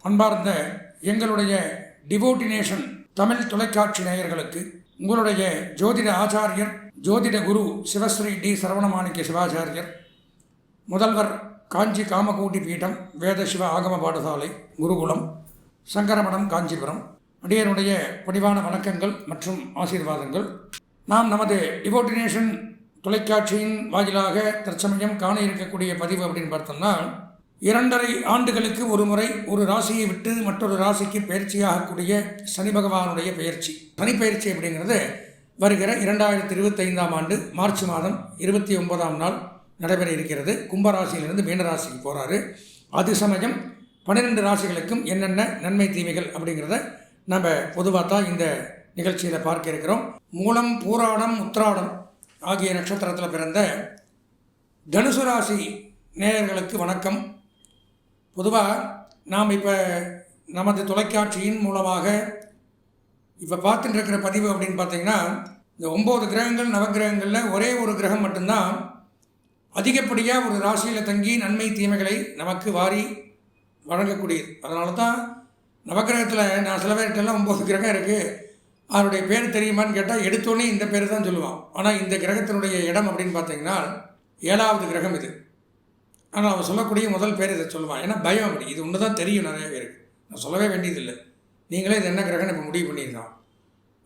அன்பார்ந்த எங்களுடைய டிவோட்டினேஷன் தமிழ் தொலைக்காட்சி நேயர்களுக்கு உங்களுடைய ஜோதிட ஆச்சாரியர் ஜோதிட குரு சிவஸ்ரீ டி சரவணமாணிக்க சிவாச்சாரியர், முதல்வர் காஞ்சி காமகோட்டி பீடம் வேத சிவ ஆகம பாடசாலை குருகுலம் சங்கரமடம் காஞ்சிபுரம் அடியனுடைய பணிவான வணக்கங்கள் மற்றும் ஆசீர்வாதங்கள். நாம் நமது டிவோட்டினேஷன் தொலைக்காட்சியின் வாயிலாக தற்சமயம் காண இருக்கக்கூடிய பதிவு அப்படின்னு பார்த்தோம்னா, 2.5 ஆண்டுகளுக்கு ஒரு முறை ஒரு ராசியை விட்டு மற்றொரு ராசிக்கு பயிற்சியாகக்கூடிய சனி பகவானுடைய பயிற்சி. சனி பயிற்சி அப்படிங்கிறது வருகிற 2025ஆம் ஆண்டு மார்ச் மாதம் 29ஆம் நாள் நடைபெற இருக்கிறது. கும்பராசியிலிருந்து மீனராசிக்கு போகிறாரு. அது சமயம் 12 ராசிகளுக்கும் என்னென்ன நன்மை தீமைகள் அப்படிங்கிறத நம்ம பொதுவாக தான் இந்த நிகழ்ச்சியில் பார்க்க இருக்கிறோம். மூலம், பூராடம், உத்திராடம் ஆகிய நட்சத்திரத்தில் பிறந்த தனுசு ராசி நேயர்களுக்கு வணக்கம். பொதுவாக நாம் இப்போ நமது தொலைக்காட்சியின் மூலமாக இப்போ பார்த்துட்டு இருக்கிற பதிவு அப்படின்னு பார்த்தீங்கன்னா, இந்த 9 கிரகங்கள் நவகிரகங்களில் ஒரே ஒரு கிரகம் மட்டும்தான் அதிகப்படியாக ஒரு ராசியில் தங்கி நன்மை தீமைகளை நமக்கு வாரி வழங்கக்கூடியது. அதனால தான் நவகிரகத்தில் நான் சில பேர்கிட்டலாம் 9 கிரகம் இருக்குது, அவருடைய பேர் தெரியுமான்னு கேட்டால் எடுத்தோன்னே இந்த பேர் தான் சொல்லுவான். ஆனால் இந்த கிரகத்தினுடைய இடம் அப்படின்னு பார்த்தீங்கன்னா 7வது கிரகம் இது. ஆனால் அவன் சொல்லக்கூடிய முதல் பேர் இதை சொல்லுவான். ஏன்னா பயம் அப்படி, இது ஒன்று தான் தெரியும் நிறைய பேருக்கு, நான் சொல்லவே வேண்டியதில்லை. நீங்களே இது என்ன கிரகம்னு இப்போ முடிவு பண்ணியிருக்கான்.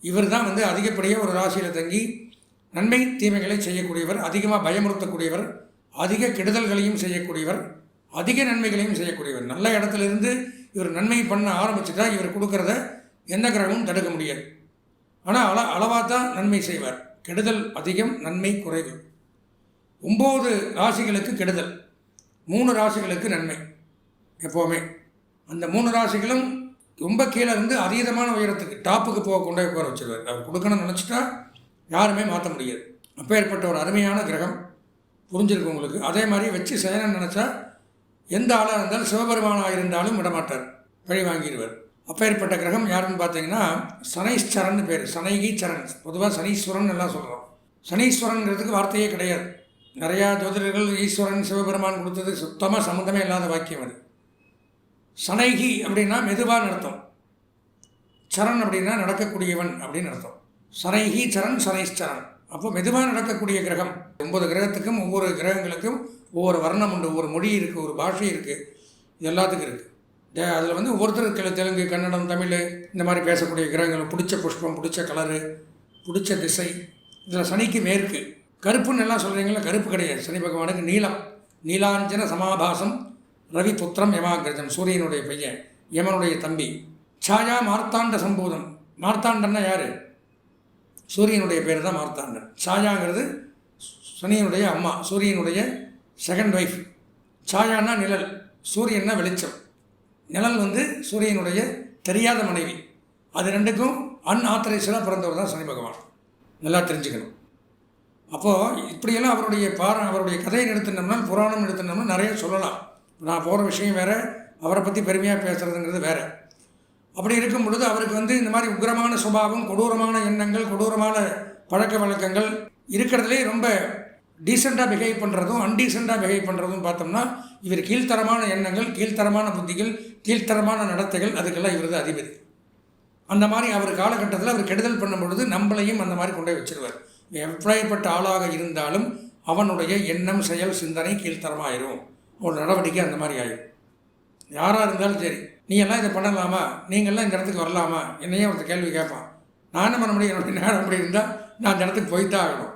இவர் தான் அதிகப்படியாக ஒரு ராசியில் தங்கி நன்மை தீமைகளை செய்யக்கூடியவர், அதிகமாக பயமுறுத்தக்கூடியவர், அதிக கெடுதல்களையும் செய்யக்கூடியவர், அதிக நன்மைகளையும் செய்யக்கூடியவர். நல்ல இடத்துலேருந்து இவர் நன்மை பண்ண ஆரம்பிச்சுட்டா இவர் கொடுக்கறத எந்த கிரகமும் தடுக்க முடியாது. ஆனால் அளவாக தான் நன்மை செய்வார். கெடுதல் அதிகம், நன்மை குறைவு. 9 ராசிகளுக்கு கெடுதல், 3 ராசிகளுக்கு நன்மை. எப்போவுமே அந்த 3 ராசிகளும் ரொம்ப கீழே இருந்து அதீதமான உயரத்துக்கு டாப்புக்கு போக கொண்டே உட்கார வச்சுருவார். அவர் கொடுக்கணும்னு நினச்சிட்டா யாருமே மாற்ற முடியாது. அப்பேற்பட்ட ஒரு அருமையான கிரகம். புரிஞ்சிருக்கு உங்களுக்கு? அதே மாதிரி வச்சு செய்யணும்னு நினச்சா எந்த ஆளாக இருந்தாலும் சிவபெருமானாக இருந்தாலும் விடமாட்டார், பழி வாங்கிடுவார். அப்பேற்பட்ட கிரகம் யாருன்னு பார்த்தீங்கன்னா சனைஸ்வரன் பேர். சனைகி சரண், பொதுவாக சனீஸ்வரன் எல்லாம் சொல்கிறோம். சனீஸ்வரன்கிறதுக்கு வார்த்தையே கிடையாது. நிறையா ஜோதிடர்கள் ஈஸ்வரன் சிவபெருமான் கொடுத்தது சுத்தமாக சம்மந்தமே இல்லாத வாக்கியம் அது. சனைகி அப்படின்னா மெதுவாக அர்த்தம், சரண் அப்படின்னா நடக்கக்கூடியவன் அப்படின்னு அர்த்தம். சனைகி சரண், சனைஸ்சரண். அப்போ மெதுவாக நடக்கக்கூடிய கிரகம். 9 கிரகத்துக்கும் ஒவ்வொரு கிரகங்களுக்கும் ஒவ்வொரு வர்ணம் உண்டு, ஒவ்வொரு மொழி இருக்குது, ஒரு பாஷை இருக்குது, இது எல்லாத்துக்கும் இருக்குது. அதில் ஒவ்வொருத்தருக்கு தெலுங்கு, கன்னடம், தமிழ் இந்த மாதிரி பேசக்கூடிய கிரகங்கள், பிடிச்ச புஷ்பம், பிடிச்ச கலரு, பிடிச்ச திசை. இதில் சனிக்கு மேற்கு. கருப்புன்னு எல்லாம் சொல்கிறீங்களா, கருப்பு கிடையாது. சனி பகவானுக்கு நீலம், நீலாஞ்சன சமாபாசம், ரவி புத்திரம் யமாகிரஜம், சூரியனுடைய பையன், யமனுடைய தம்பி. சாயா மார்த்தாண்ட சம்பூதம். மார்த்தாண்டன்னா யார்? சூரியனுடைய பேர் தான் மார்த்தாண்டன். சாயாங்கிறது சனியினுடைய அம்மா, சூரியனுடைய செகண்ட் ஒய்ஃப். சாயான்னா நிழல், சூரியன்னா வெளிச்சம். நிழல் சூரியனுடைய தெரியாத மனைவி. அது ரெண்டுக்கும் அன்ஆத்தரைஸ்டாக பிறந்தவர் தான் சனி பகவான். நல்லா தெரிஞ்சுக்கணும். அப்போது இப்படியெல்லாம் அவருடைய கதையை எடுத்துனோம்னா, புராணம் எடுத்துனோம்னா நிறைய சொல்லலாம். நான் போகிற விஷயம் வேறு, அவரை பற்றி பெருமையாக பேசுகிறதுங்கிறது வேறு. அப்படி இருக்கும் பொழுது அவருக்கு இந்த மாதிரி உக்கிரமான சுபாவம், கொடூரமான எண்ணங்கள், கொடூரமான பழக்க வழக்கங்கள் இருக்கிறதுலே ரொம்ப டீசெண்டாக பிஹேவ் பண்ணுறதும் அன்டீசெண்டாக பிஹேவ் பண்ணுறதும் பார்த்தோம்னா, இவர் கீழ்த்தரமான எண்ணங்கள், கீழ்த்தரமான புத்திகள், கீழ்த்தரமான நடத்தைகள், அதுக்கெல்லாம் இவர் தான் அதிபதி. அந்த மாதிரி அவர் காலகட்டத்தில் அவர் கெடுதல் பண்ணும் பொழுது நம்மளையும் அந்த மாதிரி கொண்டு போய் வச்சிருவார். எப்படிப்பட்ட ஆளாக இருந்தாலும் அவனுடைய எண்ணம், செயல், சிந்தனை கீழ்த்தரமாயிரும். ஒரு நடவடிக்கை அந்த மாதிரி ஆயிடும். யாராக இருந்தாலும் சரி, நீ எல்லாம் இதை பண்ணலாமா, நீங்கள்லாம் இந்த இடத்துக்கு வரலாமா, என்னையே ஒருத்தர் கேள்வி கேட்பான். நான் என்ன பண்ண முடியும்? என்னுடைய நேரம் அப்படி இருந்தால் நான் இந்த இடத்துக்கு போய்தான் ஆகணும்.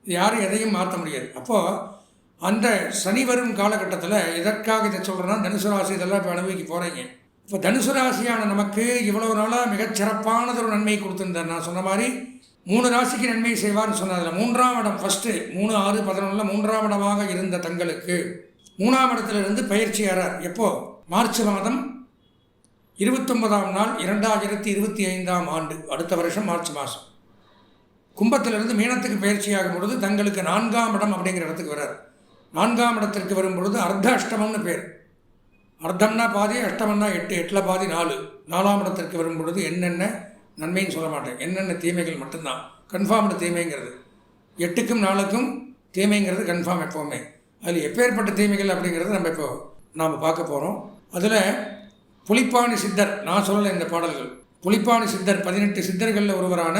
இது யாரும் எதையும் மாற்ற முடியாது. அப்போது அந்த சனி வரும் காலகட்டத்தில் எதற்காக இதை சொல்கிறேன்னா, தனுசு ராசி இதெல்லாம் இப்போ அனுபவிக்க போகிறீங்க. இப்போ தனுசு ராசியான நமக்கு இவ்வளவு நாளாக மிகச்சிறப்பானதொரு நன்மை கொடுத்துருந்தார். நான் சொன்ன மாதிரி 3 ராசிக்கு நன்மை செய்வார்னு சொன்னதில் 3ஆம் இடம் ஃபஸ்ட்டு 3, 6, 11 3ஆம் இடமாக இருந்த தங்களுக்கு 3ஆம் இடத்திலிருந்து பயிற்சி ஆறார். எப்போது? மார்ச் மாதம் 29ஆம் நாள் 2025ஆம் ஆண்டு, அடுத்த வருஷம் மார்ச் மாதம். கும்பத்திலிருந்து மீனத்துக்கு பயிற்சியாகும் பொழுது தங்களுக்கு 4ஆம் இடம் அப்படிங்கிற இடத்துக்கு வரார். 4ஆம் இடத்திற்கு வரும் பொழுது அர்த்த அஷ்டமம்னு பேர். அர்த்தம்னா பாதி, அஷ்டமம்னா 8, 8ல் பாதி 4. 4ஆம் இடத்திற்கு வரும் பொழுது என்னென்ன நன்மைன்னு சொல்ல மாட்டேன், என்னென்ன தீமைகள் மட்டும்தான் கன்ஃபார்ம்டு தீமைங்கிறது. 8க்கும் 4க்கும் தீமைங்கிறது கன்ஃபார்ம் எப்போவுமே. அதில் எப்பேற்பட்ட தீமைகள் அப்படிங்கிறது நாம் பார்க்க போகிறோம். அதில் புலிப்பாணி சித்தர், நான் சொல்லலை இந்த பாடல்கள், புலிப்பாணி சித்தர் 18 சித்தர்களில் ஒருவரான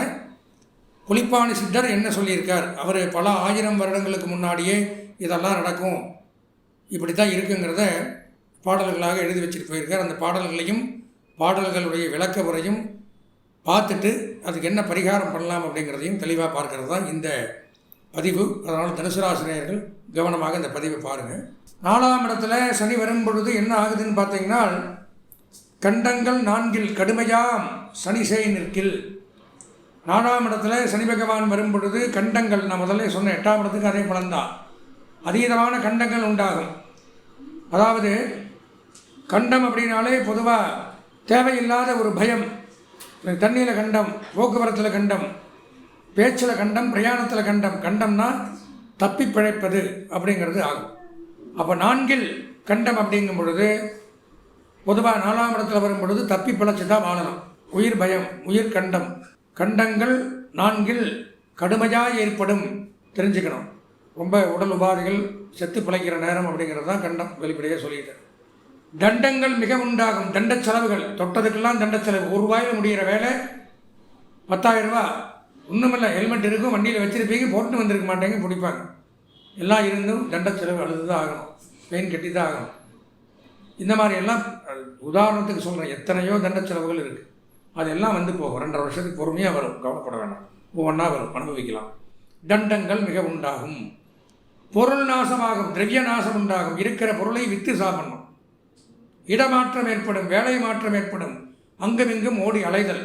புலிப்பாணி சித்தர் என்ன சொல்லியிருக்கார், அவர் பல 1000 வருடங்களுக்கு முன்னாடியே இதெல்லாம் நடக்கும், இப்படி தான் இருக்குங்கிறத பாடல்களாக எழுதி வச்சுட்டு போயிருக்கார். அந்த பாடல்களையும் பாடல்களுடைய விளக்க உரையும் பார்த்துட்டு அதுக்கு என்ன பரிகாரம் பண்ணலாம் அப்படிங்கிறதையும் தெளிவாக பார்க்கறது தான் இந்த பதிவு. அதனால் தனுசு ராசினியர்கள் கவனமாக இந்த பதிவை பாருங்கள். 4ஆம் இடத்துல சனி வரும் பொழுது என்ன ஆகுதுன்னு பார்த்தீங்கன்னா, கண்டங்கள் 4 கடுமையாம் சனி செய் நிற்கில். 4ஆம் இடத்துல சனி பகவான் வரும் பொழுது கண்டங்கள், நான் முதல்ல சொன்ன 8ஆம் இடத்துக்கு அதே பலன்தான், அதீதமான கண்டங்கள் உண்டாகும். அதாவது கண்டம் அப்படின்னாலே பொதுவாக தேவையில்லாத ஒரு பயம், தண்ணியில் கண்டம், போக்குவரத்தில் கண்டம், பேச்சில் கண்டம், பிரயாணத்தில் கண்டம், கண்டம்னா தப்பி பிழைப்பது அப்படிங்கிறது ஆகும். அப்போ 4 கண்டம் அப்படிங்கும் பொழுது பொதுவாக 4ஆம் இடத்துல வரும் பொழுது தப்பி பிழைச்சி தான் வாழணும். உயிர் பயம், உயிர் கண்டம், கண்டங்கள் 4 கடுமையாக ஏற்படும், தெரிஞ்சுக்கணும். ரொம்ப உடல் உபாதைகள், செத்து பிழைக்கிற நேரம் அப்படிங்கிறது தான் கண்டம், வெளிப்படையாக சொல்லிட்டேன். தண்டங்கள் மிக உண்டாகும், தண்ட செலவுகள், தொட்டதுக்கெல்லாம் தண்ட செலவு. ₹1 முடிகிற வேலை 10,000 ரூபா. ஒன்றுமில்லை, ஹெல்மெட் இருக்கும், வண்டியில் வச்சுருப்பீங்க, போட்டு வந்திருக்க மாட்டேங்க, பிடிப்பாங்க. எல்லாம் இருந்தும் தண்ட செலவு அழுது தான் ஆகணும், பெயின் கட்டி தான் ஆகணும். இந்த மாதிரி எல்லாம் உதாரணத்துக்கு சொல்கிறேன், எத்தனையோ தண்ட செலவுகள் இருக்குது. அதெல்லாம் வந்து போகும், 2.5 வருஷத்துக்கு பொறுமையாக வரும், கவலைப்பட வேண்டாம், ஒவ்வொன்றா வரும், அனுபவிக்கலாம். தண்டங்கள் மிக உண்டாகும், பொருள் நாசமாகும், திரவிய நாசம் உண்டாகும், இருக்கிற பொருளை விற்று சாப்பிடணும், இடமாற்றம் ஏற்படும், வேலை மாற்றம் ஏற்படும், அங்குமிங்கும் ஓடி அலைதல்,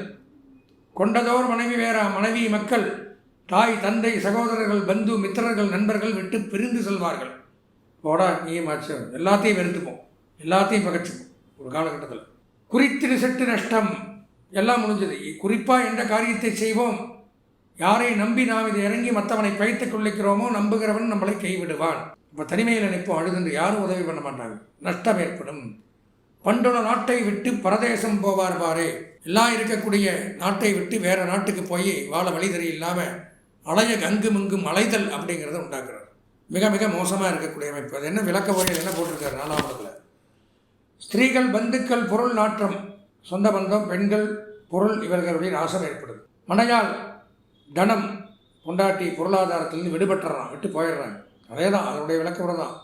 கொண்டதோர் மனைவி வேறா, மனைவி மக்கள், தாய் தந்தை சகோதரர்கள் பந்து மித்திரர்கள் நண்பர்கள் விட்டு பிரிந்து செல்வார்கள். போடா நீ மாச்சு, எல்லாத்தையும் வெறுத்துப்போம், எல்லாத்தையும் பகச்சுப்போம் ஒரு காலகட்டத்தில். குறித்து செட்டு நஷ்டம், எல்லாம் முடிஞ்சது. குறிப்பாக எந்த காரியத்தை செய்வோம், யாரை நம்பி நாம் இதை இறங்கி மற்றவனை பைத்துக் கொள்ளிக்கிறோமோ நம்புகிறவன் நம்மளை கைவிடுவான். இப்போ தனிமையில் நினைப்போம், அழுதுண்டு யாரும் உதவி பண்ண மாட்டாங்க, நஷ்டம் ஏற்படும். பண்டுள்ள நாட்டை விட்டு பரதேசம் போவார் பாரே, எல்லாம் இருக்கக்கூடிய நாட்டை விட்டு வேறு நாட்டுக்கு போய் வாழ வழி தெரியலாமல் அலைய அங்குமிங்கும் அலைதல் அப்படிங்கிறத உண்டாக்குறார். மிக மிக மோசமாக இருக்கக்கூடிய அமைப்பு. அது என்ன விளக்க உரையில் என்ன போட்டிருக்காரு 4ஆம் இடத்துல, ஸ்திரீகள் பந்துக்கள் பொருள் நாற்றம், சொந்த பந்தம், பெண்கள், பொருள், இவர்களுடைய நாசம் ஏற்படுது. மனையால் தனம், பொண்டாட்டி பொருளாதாரத்திலிருந்து விடுபட்டுறான், விட்டு போயிடுறாங்க. அதே தான் அதனுடைய விளக்க உரை தான்.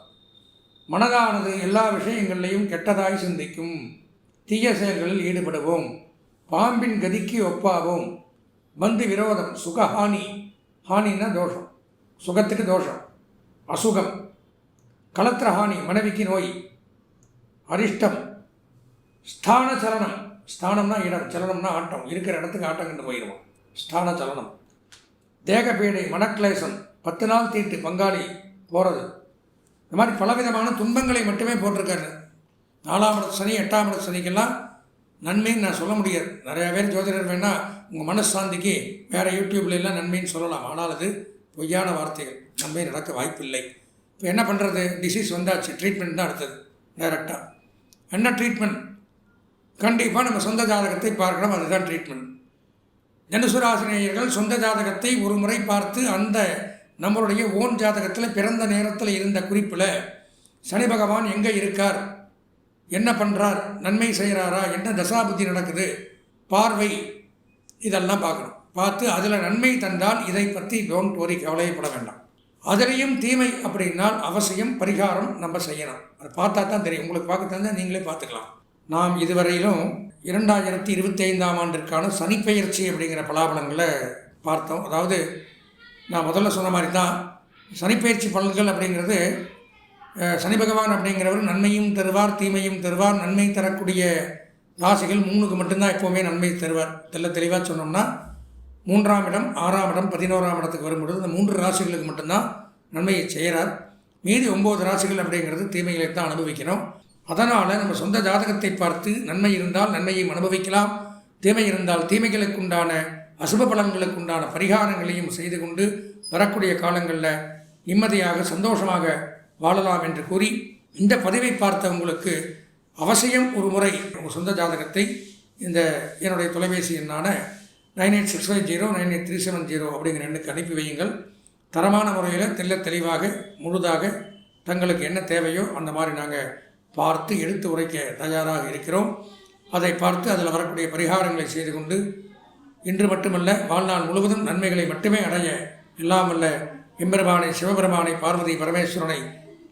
மனதானது எல்லா விஷயங்கள்லையும் கெட்டதாய் சிந்திக்கும், தீய செயல்களில் ஈடுபடுவோம், பாம்பின் கதிக்கு ஒப்பாவோம், பந்து விரோதம், சுகஹானி, ஹானின்னா தோஷம், சுகத்துக்கு தோஷம், அசுகம், கலத்திரஹானி, மனைவிக்கு நோய், அரிஷ்டம், ஸ்தான சலனம், ஸ்தானம்னா இடம், சலனம்னா ஆட்டம், இருக்கிற இடத்துக்கு ஆட்டம் கண்டு போயிடுவோம், ஸ்தான சலனம், தேகப்பீடை, மனக்லேசம், 10 நாள் தீட்டு, பங்காளி போகிறது. இந்த மாதிரி பலவிதமான துன்பங்களை மட்டுமே போட்டிருக்காரு. 4ஆம் இடத்து சனி 8ஆம் இடத்து சனிக்கெல்லாம் நன்மைன்னு நான் சொல்ல முடியாது. நிறையா பேர் ஜோதிடர் வேணால் உங்கள் மனசாந்திக்கு வேறு யூடியூப்லாம் நன்மைன்னு சொல்லலாம், ஆனால் அது பொய்யான வார்த்தைகள், நன்மை நடக்க வாய்ப்பில்லை. இப்போ என்ன பண்ணுறது, டிசீஸ் வந்தாச்சு, ட்ரீட்மெண்ட் தான் அடுத்தது. டைரெக்டாக என்ன ட்ரீட்மெண்ட், கண்டிப்பாக நம்ம சொந்த ஜாதகத்தை பார்க்கணும், அதுதான் ட்ரீட்மெண்ட். தனுசு ராசினியர்கள் சொந்த ஜாதகத்தை ஒரு முறை பார்த்து அந்த நம்மளுடைய ஓன் ஜாதகத்தில் பிறந்த நேரத்தில் இருந்த குறிப்பில் சனி பகவான் எங்கே இருக்கார், என்ன பண்ணுறார், நன்மை செய்கிறாரா, என்ன தசாபுத்தி நடக்குது, பார்வை, இதெல்லாம் பார்க்கணும். பார்த்து அதில் நன்மை தந்தால் இதை பற்றி டோன்ட் வரி, கவலைப்பட வேண்டாம். அதிலையும் தீமை அப்படின்னால் அவசியம் பரிகாரம் நம்ம செய்யணும். அதை பார்த்தா தான் தெரியும், உங்களுக்கு பார்க்க தந்தால் நீங்களே பார்த்துக்கலாம். நாம் இதுவரையிலும் 2025ஆம் ஆண்டிற்கான சனிப்பெயர்ச்சி அப்படிங்கிற பலாபலங்களை பார்த்தோம். அதாவது நான் முதல்ல சொன்ன மாதிரி தான் சனிப்பெயர்ச்சி பலன்கள் அப்படிங்கிறது, சனி பகவான் அப்படிங்கிறவர் நன்மையும் தருவார், தீமையும் தருவார். நன்மை தரக்கூடிய ராசிகள் 3க்கு மட்டும்தான் எப்போவுமே நன்மை தருவார். தெளிவாக சொன்னோம்னா 3ஆம் இடம், 6ஆம் இடம், 11ஆம் இடத்துக்கு வரும்பொழுது இந்த 3 ராசிகளுக்கு மட்டும்தான் நன்மையை செய்கிறார். மீதி 9 ராசிகள் அப்படிங்கிறது தீமைகளை தான் அனுபவிக்கணும். அதனால் நம்ம சொந்த ஜாதகத்தை பார்த்து நன்மை இருந்தால் நன்மையை அனுபவிக்கலாம், தீமை இருந்தால் தீமைகளுக்கு உண்டான அசுப பலன்களுக்கு உண்டான பரிகாரங்களையும் செய்து கொண்டு வரக்கூடிய காலங்களில் நிம்மதியாக சந்தோஷமாக வாழலாம் என்று கூறி, இந்த பதிவை பார்த்த உங்களுக்கு அவசியம் ஒரு முறை உங்கள் சொந்த ஜாதகத்தை இந்த என்னுடைய தொலைபேசி எண்ணான 9865098370 அப்படிங்கிற எண்ணுக்கு அனுப்பி வையுங்கள். தரமான முறையில் தெளிவாக முழுதாக தங்களுக்கு என்ன தேவையோ அந்த மாதிரி நாங்கள் பார்த்து எடுத்து உரைக்க தயாராக இருக்கிறோம். அதை பார்த்து அதில் வரக்கூடிய பரிகாரங்களை செய்து கொண்டு இன்று மட்டுமல்ல வாழ்நாள் முழுவதும் நன்மைகளை மட்டுமே அடைய எல்லாம் வல்ல எம்பெருமானை, சிவபெருமானை, பார்வதி பரமேஸ்வரனை,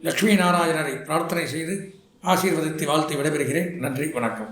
லட்சுமி நாராயணரை பிரார்த்தனை செய்து ஆசீர்வதித்து வாழ்த்து விடைபெறுகிறேன். நன்றி, வணக்கம்.